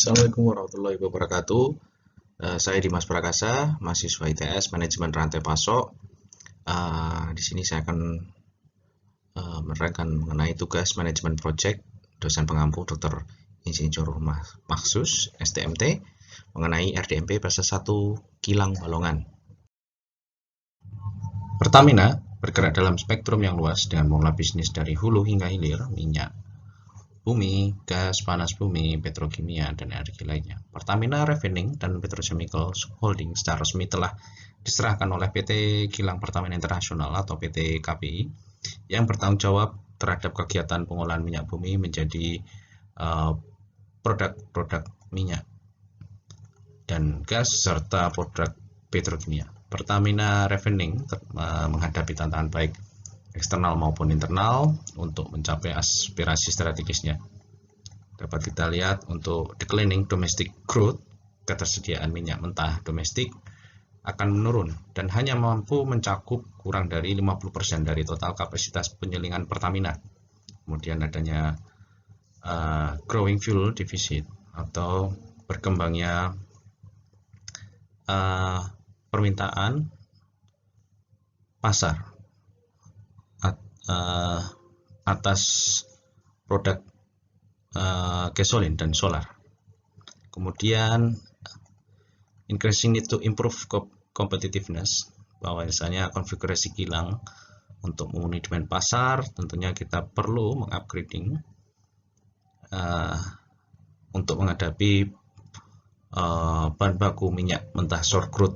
Assalamualaikum warahmatullahi wabarakatuh. Saya Dimas Prakasa, mahasiswa ITS Manajemen Rantai Pasok. Di sini saya akan menerangkan mengenai tugas manajemen project dosen pengampu Dr. Insinyur Maksus STMT mengenai RDMP fase 1 kilang Balongan. Pertamina bergerak dalam spektrum yang luas dengan mengelola bisnis dari hulu hingga hilir, minyak bumi, gas panas bumi, petrokimia, dan energi lainnya. Pertamina Refining dan Petrochemicals Holding secara resmi telah diserahkan oleh PT Kilang Pertamina Internasional atau PT KPI yang bertanggung jawab terhadap kegiatan pengolahan minyak bumi menjadi produk-produk minyak dan gas serta produk petrokimia. Pertamina Refining menghadapi tantangan baik eksternal maupun internal untuk mencapai aspirasi strategisnya. Dapat kita lihat untuk declining domestic crude, ketersediaan minyak mentah domestik akan menurun dan hanya mampu mencakup kurang dari 50% dari total kapasitas penyelingan Pertamina. Kemudian adanya growing fuel deficit atau berkembangnya permintaan pasar atas produk gasolin dan solar. Kemudian increasing need to improve competitiveness, bahwa misalnya konfigurasi kilang untuk memenuhi demand pasar, tentunya kita perlu mengupgrading untuk menghadapi bahan baku minyak mentah short crude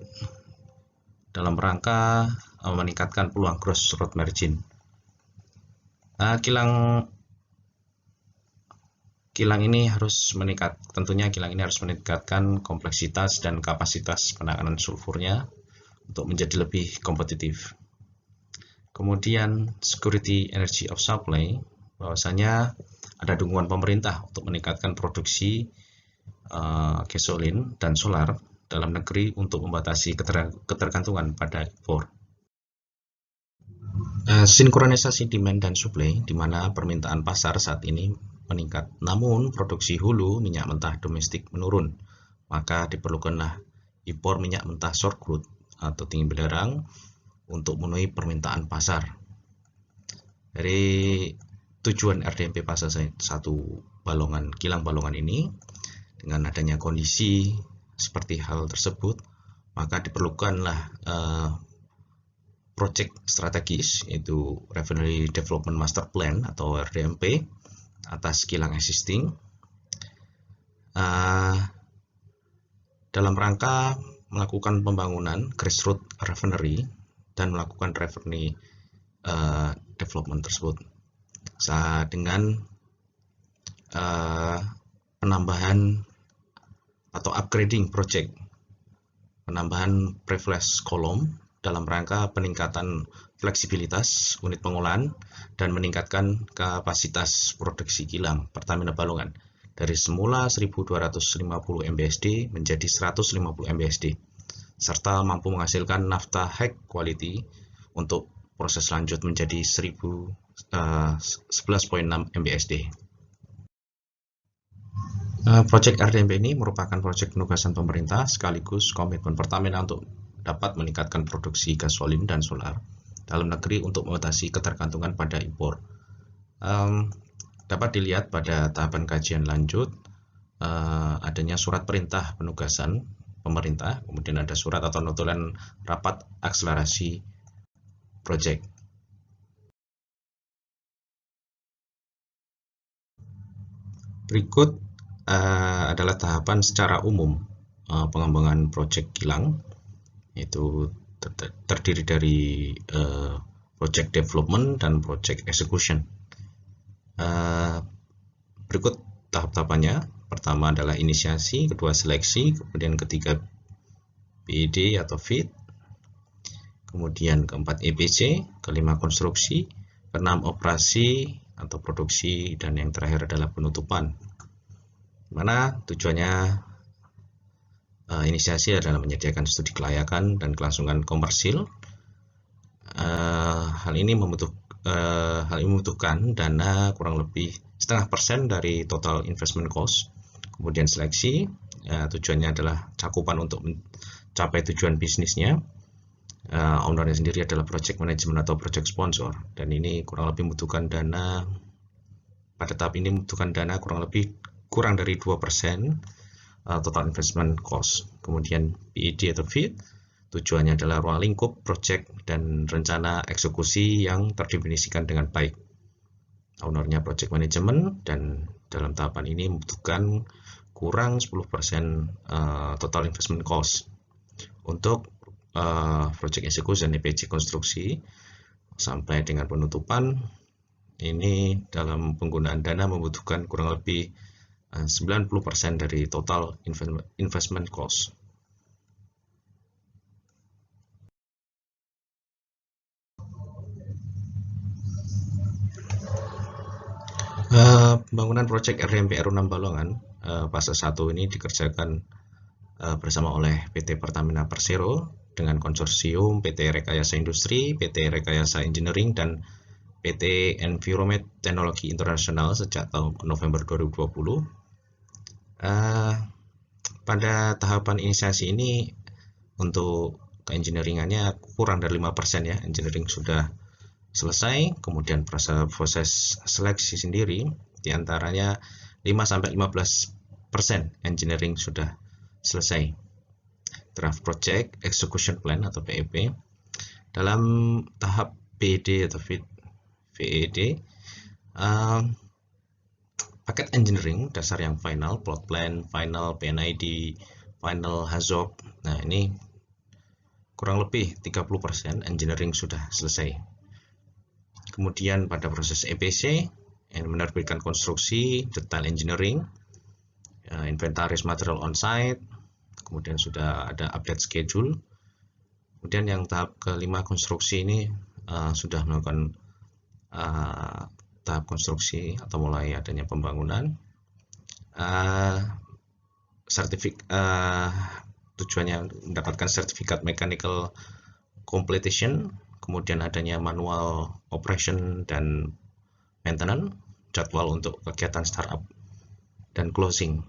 dalam rangka meningkatkan peluang gross road margin. Kilang ini harus meningkatkan kompleksitas dan kapasitas penanganan sulfurnya untuk menjadi lebih kompetitif. Kemudian security energy of supply, bahwasanya ada dukungan pemerintah untuk meningkatkan produksi gasolin dan solar dalam negeri untuk membatasi ketergantungan pada impor. Sinkronisasi demand dan supply, di mana permintaan pasar saat ini meningkat, namun produksi hulu minyak mentah domestik menurun, maka diperlukanlah impor minyak mentah short crude atau tinggi belerang untuk memenuhi permintaan pasar. Dari tujuan RDMP fase 1 Balongan, kilang Balongan ini, dengan adanya kondisi seperti hal tersebut, maka diperlukanlah project strategis, yaitu Refinery Development Master Plan atau RDMP atas kilang existing dalam rangka melakukan pembangunan grassroots refinery dan melakukan refinery development tersebut dengan penambahan atau upgrading project, penambahan pre-flash column dalam rangka peningkatan fleksibilitas unit pengolahan dan meningkatkan kapasitas produksi kilang Pertamina Balongan dari semula 1250 MBSD menjadi 150 MBSD, serta mampu menghasilkan nafta high quality untuk proses lanjut menjadi 11.6 MBSD. Proyek RDMP ini merupakan proyek penugasan pemerintah sekaligus komitmen Pertamina untuk dapat meningkatkan produksi gasolin dan solar dalam negeri untuk mengatasi ketergantungan pada impor. Dapat dilihat pada tahapan kajian lanjut adanya surat perintah penugasan pemerintah, kemudian ada surat atau notulen rapat akselerasi proyek. Berikut adalah tahapan secara umum pengembangan proyek kilang, yaitu terdiri dari project development dan project execution. Berikut tahap-tahapannya. Pertama adalah inisiasi, kedua seleksi, kemudian ketiga BED atau FEED, kemudian keempat EPC, kelima konstruksi, keenam operasi atau produksi, dan yang terakhir adalah penutupan. Mana tujuannya inisiasi adalah menyediakan studi kelayakan dan kelangsungan komersil. Hal ini membutuhkan dana kurang lebih 0,5% dari total investment cost. Kemudian seleksi, tujuannya adalah cakupan untuk mencapai tujuan bisnisnya. Ownernya sendiri adalah project management atau project sponsor, dan ini kurang lebih membutuhkan dana, pada tahap ini membutuhkan dana kurang dari 2% total investment cost. Kemudian PED atau FEED, tujuannya adalah ruang lingkup project dan rencana eksekusi yang terdefinisikan dengan baik. Ownernya project management, dan dalam tahapan ini membutuhkan kurang 10% total investment cost. Untuk project eksekusi dan EPC konstruksi sampai dengan penutupan, ini dalam penggunaan dana membutuhkan kurang lebih 90% dari total investment cost. Pembangunan proyek RDMP RU6 Balongan fase 1 ini dikerjakan bersama oleh PT Pertamina Persero dengan konsorsium PT Rekayasa Industri, PT Rekayasa Engineering, dan PT Enviromed Teknologi Internasional sejak tahun November 2020. Pada tahapan inisiasi ini untuk keengineeringannya kurang dari 5% ya, engineering sudah selesai. Kemudian proses seleksi sendiri diantaranya 5-15% engineering sudah selesai. Draft Project Execution Plan atau PEP. Dalam tahap PED atau VED, paket engineering dasar yang final, plot plan, final PNID, final HAZOP. Nah, ini kurang lebih 30% engineering sudah selesai. Kemudian pada proses EPC yang menerbitkan konstruksi, detail engineering, inventaris material on site, kemudian sudah ada update schedule. Kemudian yang tahap kelima konstruksi ini sudah melakukan tahap konstruksi atau mulai adanya pembangunan. Tujuannya mendapatkan sertifikat mechanical completion, kemudian adanya manual operation dan maintenance, jadwal untuk kegiatan startup dan closing.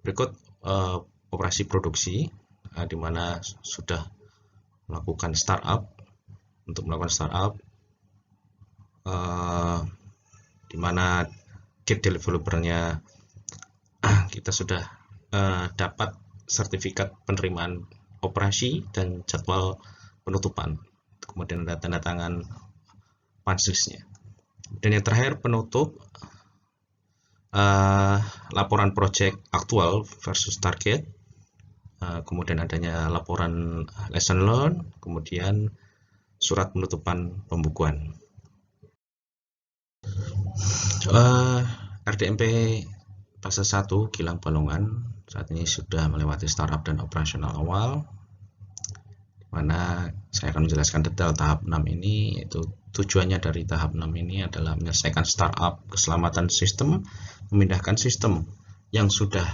Berikut operasi produksi, di mana sudah melakukan startup. Untuk melakukan startup, di mana gate developernya kita sudah dapat sertifikat penerimaan operasi dan jadwal penutupan. Kemudian ada tanda tangan pansusnya. Dan yang terakhir penutup, laporan project aktual versus target, kemudian adanya laporan lesson learned, kemudian surat penutupan pembukuan. RDMP fase 1 kilang Balongan saat ini sudah melewati startup dan operasional awal, mana saya akan menjelaskan detail tahap 6 ini. Yaitu tujuannya dari tahap 6 ini adalah menyelesaikan startup, keselamatan sistem, memindahkan sistem yang sudah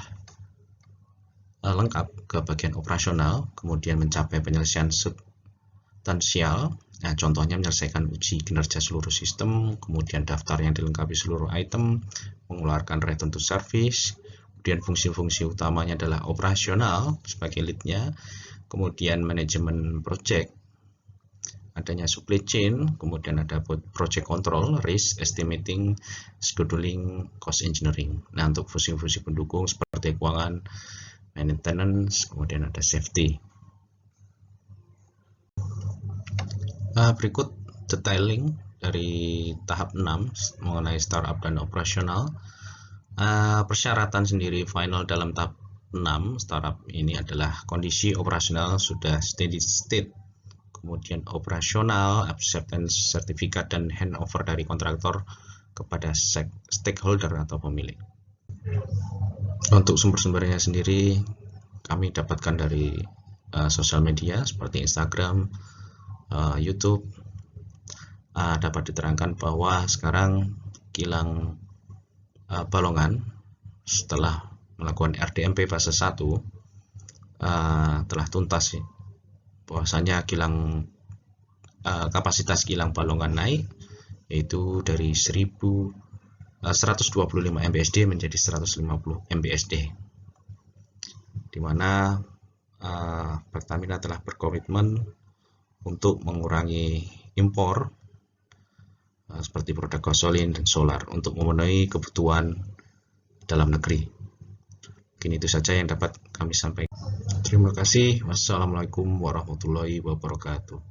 lengkap ke bagian operasional, kemudian mencapai penyelesaian substansial. Nah, contohnya menyelesaikan uji kinerja seluruh sistem, kemudian daftar yang dilengkapi seluruh item, mengeluarkan return to service, kemudian fungsi-fungsi utamanya adalah operasional sebagai leadnya, kemudian manajemen project, adanya supply chain, kemudian ada project control, risk estimating, scheduling, cost engineering. Nah, untuk fungsi-fungsi pendukung seperti keuangan, maintenance, kemudian ada safety. Berikut detailing dari tahap 6 mengenai startup dan operasional. Persyaratan sendiri final dalam tahap 6 startup ini adalah kondisi operasional sudah steady state, kemudian operasional, acceptance sertifikat, dan handover dari kontraktor kepada stakeholder atau pemilik. Untuk sumber-sumbernya sendiri kami dapatkan dari sosial media seperti Instagram, YouTube. Dapat diterangkan bahwa sekarang kilang Balongan setelah melakukan RDMP fase 1 telah tuntas, bahwasanya kapasitas kilang Balongan naik, yaitu dari 1.000 125 MBSD menjadi 150 MBSD, di mana Pertamina telah berkomitmen untuk mengurangi impor seperti produk gasolin dan solar untuk memenuhi kebutuhan dalam negeri. Mungkin itu saja yang dapat kami sampaikan. Terima kasih. Wassalamualaikum warahmatullahi wabarakatuh.